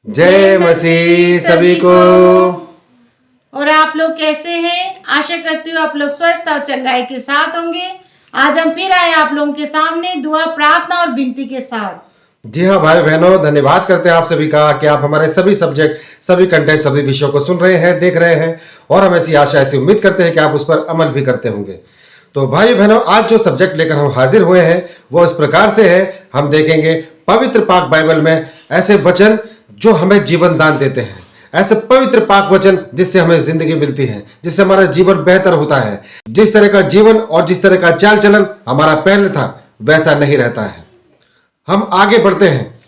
जय मसीह सभी को। और आप लोग कैसे हैं? आशा करती हूँ आप लोग स्वस्थ और चंगाई के साथ होंगे। आज हम फिर आए आप लोगों के सामने दुआ, प्रार्थना और विनती के साथ। जी हाँ भाई बहनों, धन्यवाद करते हैं आप सभी का कि आप हमारे सभी सब्जेक्ट, सभी कंटेंट, सभी विषयों को सुन रहे हैं, देख रहे हैं और हम ऐसी आशा, ऐसी उम्मीद करते हैं कि आप उस पर अमल भी करते होंगे। तो भाई बहनों, आज जो सब्जेक्ट लेकर हम हाजिर हुए हैं वो इस प्रकार से है। हम देखेंगे पवित्र पाक बाइबल में ऐसे वचन जो हमें जीवन दान देते हैं, ऐसे पवित्र पाक वचन जिससे हमें जिंदगी मिलती है, जिससे हमारा जीवन बेहतर होता है। जिस तरह का जीवन और जिस तरह का चाल चलन हमारा पहले था वैसा नहीं रहता है। हम आगे बढ़ते हैं,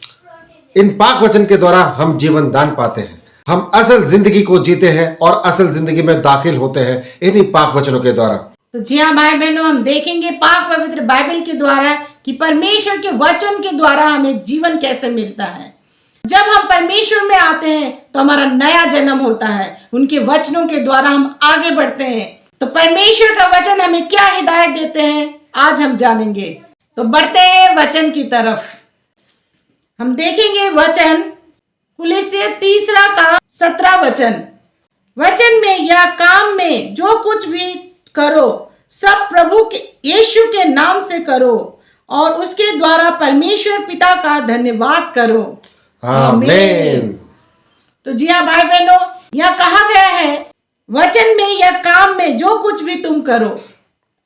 इन पाक वचन के द्वारा हम जीवन दान पाते हैं, हम असल जिंदगी को जीते हैं और असल जिंदगी में दाखिल होते हैं इन्हीं पाक वचनों के द्वारा। तो जी हाँ भाई बहनों, हम देखेंगे पाक पवित्र बाइबल के द्वारा कि परमेश्वर के वचन के द्वारा हमें जीवन कैसे मिलता है। जब हम परमेश्वर में आते हैं तो हमारा नया जन्म होता है, उनके वचनों के द्वारा हम आगे बढ़ते हैं। तो परमेश्वर का वचन हमें क्या हिदायत देते हैं आज हम जानेंगे। तो बढ़ते हैं वचन की तरफ। हम देखेंगे वचन कुलिस्सी 3:17 वचन। वचन में या काम में जो कुछ भी करो सब प्रभु के यीशु के नाम से करो और उसके द्वारा परमेश्वर पिता का धन्यवाद करो। आमीन। तो जी हाँ भाई बहनों, यहाँ कहा गया है वचन में या काम में जो कुछ भी तुम करो।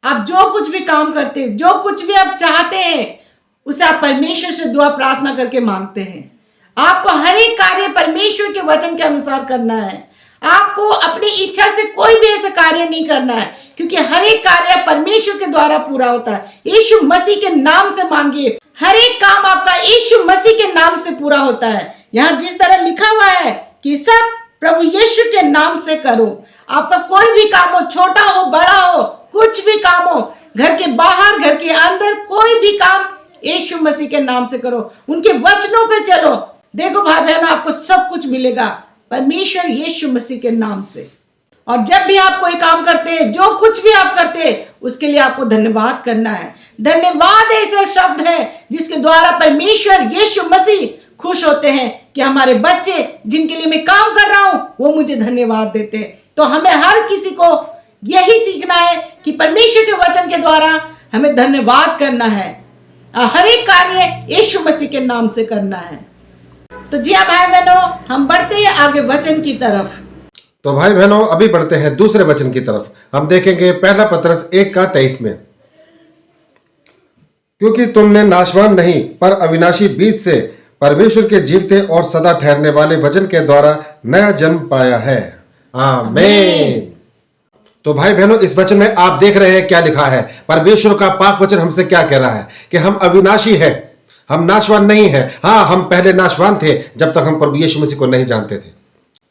आप जो कुछ भी काम करते, जो कुछ भी आप चाहते हैं उसे आप परमेश्वर से दुआ प्रार्थना करके मांगते हैं। आपको हर एक कार्य परमेश्वर के वचन के अनुसार करना है। आपको अपनी इच्छा से कोई भी ऐसा कार्य नहीं करना है, क्योंकि हर एक कार्य परमेश्वर के द्वारा पूरा होता है। यीशु मसीह के नाम से मांगिए, हर एक काम आपका यीशु मसीह के नाम से पूरा होता है। यहाँ जिस तरह लिखा हुआ है कि सब प्रभु यीशु के नाम से करो। आपका कोई भी काम हो, छोटा हो बड़ा हो, कुछ भी काम हो, घर के बाहर घर के अंदर, कोई भी काम यीशु मसीह के नाम से करो। उनके वचनों पे चलो। देखो भाई बहन, आपको सब कुछ मिलेगा परमेश्वर यीशु मसीह के नाम से। और जब भी आप कोई काम करते हैं, जो कुछ भी आप करते हैं, उसके लिए आपको धन्यवाद करना है। धन्यवाद ऐसा शब्द है जिसके द्वारा परमेश्वर यीशु मसीह खुश होते हैं कि हमारे बच्चे जिनके लिए मैं काम कर रहा हूं वो मुझे धन्यवाद देते हैं। तो हमें हर किसी को यही सीखना है कि परमेश्वर के वचन के द्वारा हमें धन्यवाद करना है और हर एक कार्य यीशु मसीह के नाम से करना है। तो जी हाँ भाई बहनों, हम बढ़ते हैं आगे वचन की तरफ। तो भाई बहनों, अभी बढ़ते हैं दूसरे वचन की तरफ। हम देखेंगे पहला पत्रस 1:23 में, क्योंकि तुमने नाशवान नहीं पर अविनाशी बीज से परमेश्वर के जीवते और सदा ठहरने वाले वचन के द्वारा नया जन्म पाया है। आमीन। तो भाई बहनों, इस वचन में आप देख रहे हैं क्या लिखा है। परमेश्वर का पाक वचन हमसे क्या कह रहा है कि हम अविनाशी हैं, हम नाशवान नहीं हैं। हाँ, हम पहले नाशवान थे जब तक हम प्रभु यीशु मसीह को नहीं जानते थे।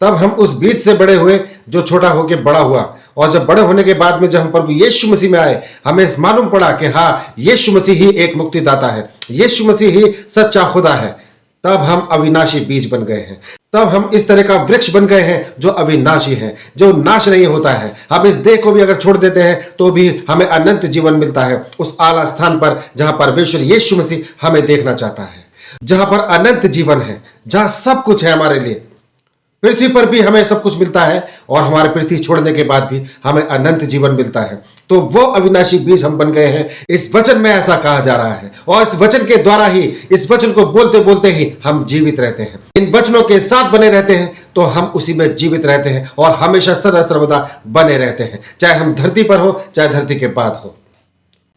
तब हम उस बीज से बड़े हुए जो छोटा होकर बड़ा हुआ, और जब बड़े होने के बाद में जब हम प्रभु यीशु मसीह में आए, हमें मालूम पड़ा कि हाँ, यीशु मसीह ही एक मुक्तिदाता है, यीशु मसीह ही सच्चा खुदा है। तब हम अविनाशी बीज बन गए हैं। तब हम इस तरह का वृक्ष बन गए हैं जो अविनाशी है, जो नाश नहीं होता है। हम इस देह को भी अगर छोड़ देते हैं तो भी हमें अनंत जीवन मिलता है, उस आला स्थान पर जहां परमेश्वर यीशु मसीह हमें देखना चाहता है, जहां पर अनंत जीवन है, जहां सब कुछ है हमारे लिए। पृथ्वी पर भी हमें सब कुछ मिलता है और हमारे पृथ्वी छोड़ने के बाद भी हमें अनंत जीवन मिलता है। तो वो अविनाशी बीज हम बन गए हैं। इस वचन में ऐसा कहा जा रहा है और इस वचन के द्वारा ही, इस वचन को बोलते बोलते ही हम जीवित रहते हैं। इन वचनों के साथ बने रहते हैं तो हम उसी में जीवित रहते हैं और हमेशा सदा सर्वदा बने रहते हैं, चाहे हम धरती पर हो चाहे धरती के बाद हो।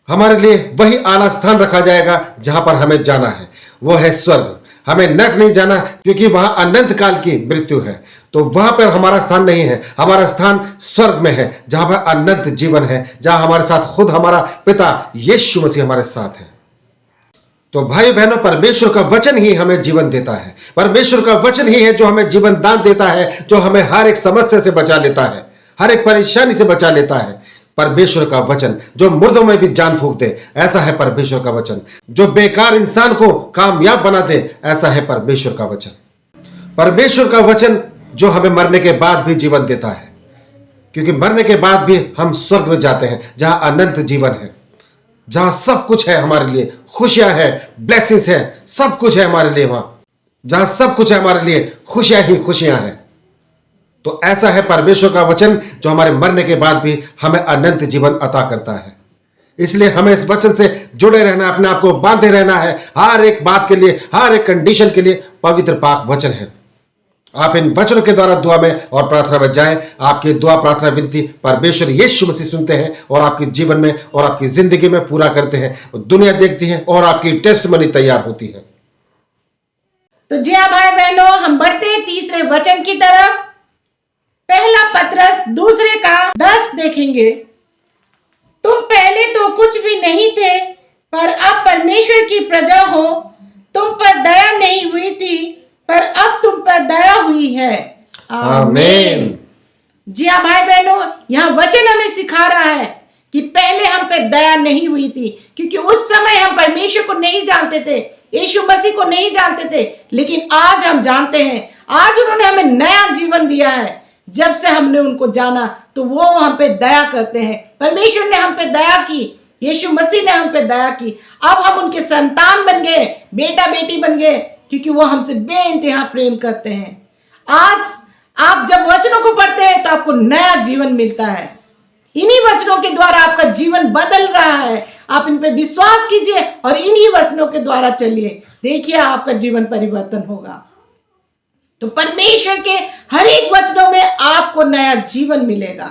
हमारे लिए वही आला स्थान रखा जाएगा जहां पर हमें जाना है, वो है स्वर्ग। हमें नरक नहीं जाना, क्योंकि वहां अनंत काल की मृत्यु है। तो वहां पर हमारा स्थान नहीं है, हमारा स्थान स्वर्ग में है, जहां पर अनंत जीवन है, जहां हमारे साथ खुद हमारा पिता यीशु मसीह हमारे साथ है। तो भाई बहनों, परमेश्वर का वचन ही हमें जीवन देता है। परमेश्वर का वचन ही है जो हमें जीवन दान देता है, जो हमें हर एक समस्या से बचा लेता है, हर एक परेशानी से बचा लेता है। परमेश्वर का वचन जो मुर्दों में भी जान फूंक दे, ऐसा है परमेश्वर का वचन। जो बेकार इंसान को कामयाब बना दे, ऐसा है परमेश्वर का वचन। परमेश्वर का वचन जो हमें मरने के बाद भी जीवन देता है, क्योंकि मरने के बाद भी हम स्वर्ग में जाते हैं जहां अनंत जीवन है, जहां सब कुछ है हमारे लिए, खुशियां है, ब्लेसिंग्स है, सब कुछ है हमारे लिए वहां। जहां सब कुछ है हमारे लिए, खुशियां ही खुशियां हैं। तो ऐसा है परमेश्वर का वचन जो हमारे मरने के बाद भी हमें अनंत जीवन अता करता है। इसलिए हमें इस वचन से जुड़े रहना, अपने आप को बांधे रहना है। हर एक बात के लिए, हर एक कंडीशन के लिए पवित्र पाक वचन है। आप इन वचनों के द्वारा दुआ में और प्रार्थना में जाएं। आपकी दुआ, प्रार्थना, विनती परमेश्वर यीशु मसीह सुनते हैं और आपके जीवन में और आपकी जिंदगी में पूरा करते हैं। दुनिया देखती है और आपकी टेस्टमनी तैयार होती है। तो जी हाँ भाई बहनों, हम बढ़ते हैं तीसरे वचन की तरफ। पहला पतरस 2:10 देखेंगे। तुम पहले तो कुछ भी नहीं थे, पर अब परमेश्वर की प्रजा हो। तुम पर दया नहीं हुई थी, पर अब तुम पर दया हुई है। आमीन। जी हाँ भाई बहनों, यहाँ वचन हमें सिखा रहा है कि पहले हम पे दया नहीं हुई थी, क्योंकि उस समय हम परमेश्वर को नहीं जानते थे, यीशु मसीह को नहीं जानते थे। लेकिन आज हम जानते हैं। आज उन्होंने हमें नया जीवन दिया है। जब से हमने उनको जाना तो वो हम पे दया करते हैं। परमेश्वर ने हम पे दया की, यीशु मसीह ने हम पे दया की। अब हम उनके संतान बन गए, बेटा बेटी बन गए, क्योंकि वो हमसे बेइंतहा प्रेम करते हैं। आज आप जब वचनों को पढ़ते हैं तो आपको नया जीवन मिलता है। इन्हीं वचनों के द्वारा आपका जीवन बदल रहा है। आप इन पे विश्वास कीजिए और इन्हीं वचनों के द्वारा चलिए। देखिए आपका जीवन परिवर्तन होगा। तो परमेश्वर के हर एक वचनों में आपको नया जीवन मिलेगा।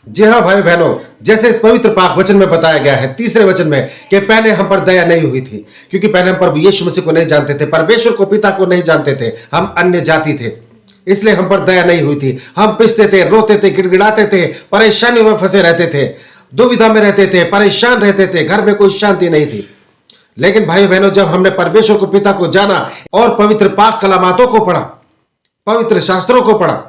जी हाँ भाई बहनों, जैसे इस पवित्र पाक वचन में बताया गया है तीसरे वचन में कि पहले हम पर दया नहीं हुई थी, क्योंकि पहले हम प्रभु यीशु मसीह को नहीं जानते थे, परमेश्वर को, पिता को नहीं जानते थे, हम अन्य जाति थे, इसलिए हम पर दया नहीं हुई थी। हम पिसते थे, रोते थे, गिड़गिड़ाते थे, परेशानियों में फंसे रहते थे, दुविधा में रहते थे, परेशान रहते थे, घर में कोई शांति नहीं थी। लेकिन भाई बहनों, जब हमने परमेश्वर को, पिता को जाना और पवित्र पाक कलामातों को पढ़ा, पवित्र शास्त्रों को पढ़ा,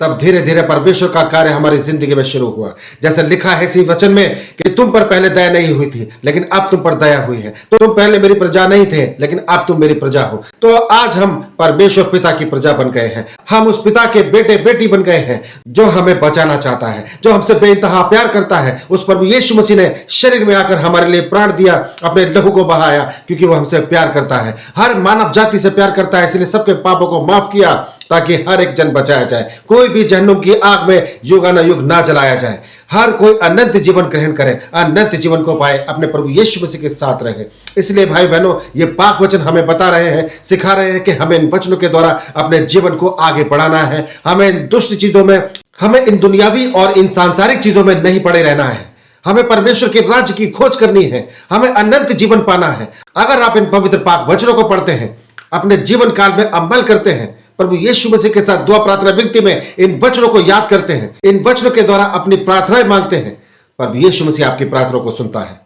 तब धीरे धीरे परमेश्वर का कार्य हमारी जिंदगी में शुरू हुआ। जैसे लिखा है इसी वचन में कि तुम पर पहले दया नहीं हुई थी, लेकिन अब तुम पर दया हुई है। तो तुम पहले मेरी प्रजा नहीं थे, लेकिन अब तुम मेरी प्रजा हो। तो आज हम परमेश्वर पिता की प्रजा बन गए हैं। हम उस पिता के बेटे बेटी बन गए हैं जो हमें बचाना चाहता है, जो हमसे बेइंतहा प्यार करता है। उस प्रभु यीशु मसीह ने शरीर में आकर हमारे लिए प्राण दिया, अपने लहू को बहाया, क्योंकि वो हमसे प्यार करता है, हर मानव जाति से प्यार करता है। इसलिए सबके पापों को माफ किया ताकि हर एक जन बचाया जाए, कोई भी जहन्नुम की आग में युगानुयुग ना जलाया जाए। हर कोई अनंत जीवन ग्रहण करे, अनंत जीवन को पाए, अपने प्रभु यीशु मसीह के साथ रहे। इसलिए भाई बहनों, ये पाक वचन हमें बता रहे हैं, सिखा रहे हैं कि हमें इन वचनों के द्वारा अपने जीवन को आगे बढ़ाना है। हमें इन दुष्ट चीजों में, हमें इन दुनियावी और इन सांसारिक चीजों में नहीं पड़े रहना है। हमें परमेश्वर के राज्य की खोज करनी है, हमें अनंत जीवन पाना है। अगर आप इन पवित्र पाक वचनों को पढ़ते हैं, अपने जीवन काल में अमल करते हैं, प्रभु यीशु मसीह के साथ दुआ, प्रार्थना, विनती में इन वचनों को याद करते हैं, इन वचनों के द्वारा अपनी प्रार्थनाएं मांगते हैं, प्रभु यीशु मसीह आपकी प्रार्थनाओं को सुनता है,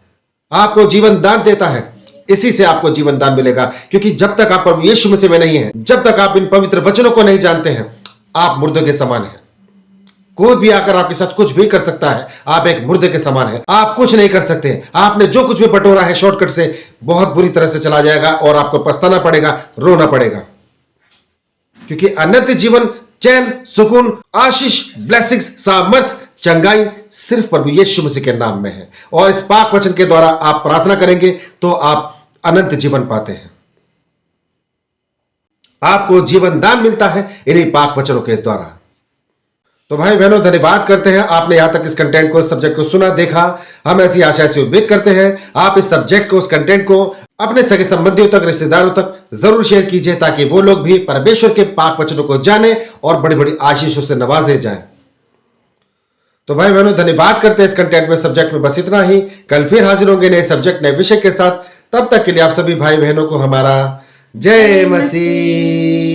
आपको जीवन दान देता है। इसी से आपको जीवन दान मिलेगा, क्योंकि जब तक आप प्रभु यीशु मसीह में नहीं है, जब तक आप इन पवित्र वचनों को नहीं जानते हैं, आप मुर्दे के समान हैं। कोई भी आकर आपके साथ कुछ भी कर सकता है, आप एक मुर्दे के समान हैं। आप कुछ नहीं कर सकते। आपने जो कुछ भी बटोरा है शॉर्टकट से, बहुत बुरी तरह से चला जाएगा और आपको पछताना पड़ेगा, रोना पड़ेगा। क्योंकि अनंत जीवन, चैन, सुकून, आशीष, ब्लेसिंग्स, सामर्थ, चंगाई सिर्फ प्रभु यीशु मसीह के नाम में है। और इस पाक वचन के द्वारा आप प्रार्थना करेंगे तो आप अनंत जीवन पाते हैं। आपको जीवन दान मिलता है इन्हीं पाक वचनों के द्वारा। तो भाई बहनों, धन्यवाद करते हैं आपने यहां तक इस कंटेंट को, सब्जेक्ट को सुना, देखा। हम ऐसी आशा से उम्मीद करते हैं आप इस सब्जेक्ट को, इस कंटेंट को अपने सगे संबंधियों तक, रिश्तेदारों तक जरूर शेयर कीजिए, ताकि वो लोग भी परमेश्वर के पाक वचनों को जाने और बड़ी बड़ी आशीषों से नवाजे जाएं। तो भाई बहनों, धन्यवाद करते हैं इस कंटेंट में, सब्जेक्ट में बस इतना ही। कल फिर हाजिर होंगे नए सब्जेक्ट, नए विषय के साथ। तब तक के लिए आप सभी भाई बहनों को हमारा जय मसीह।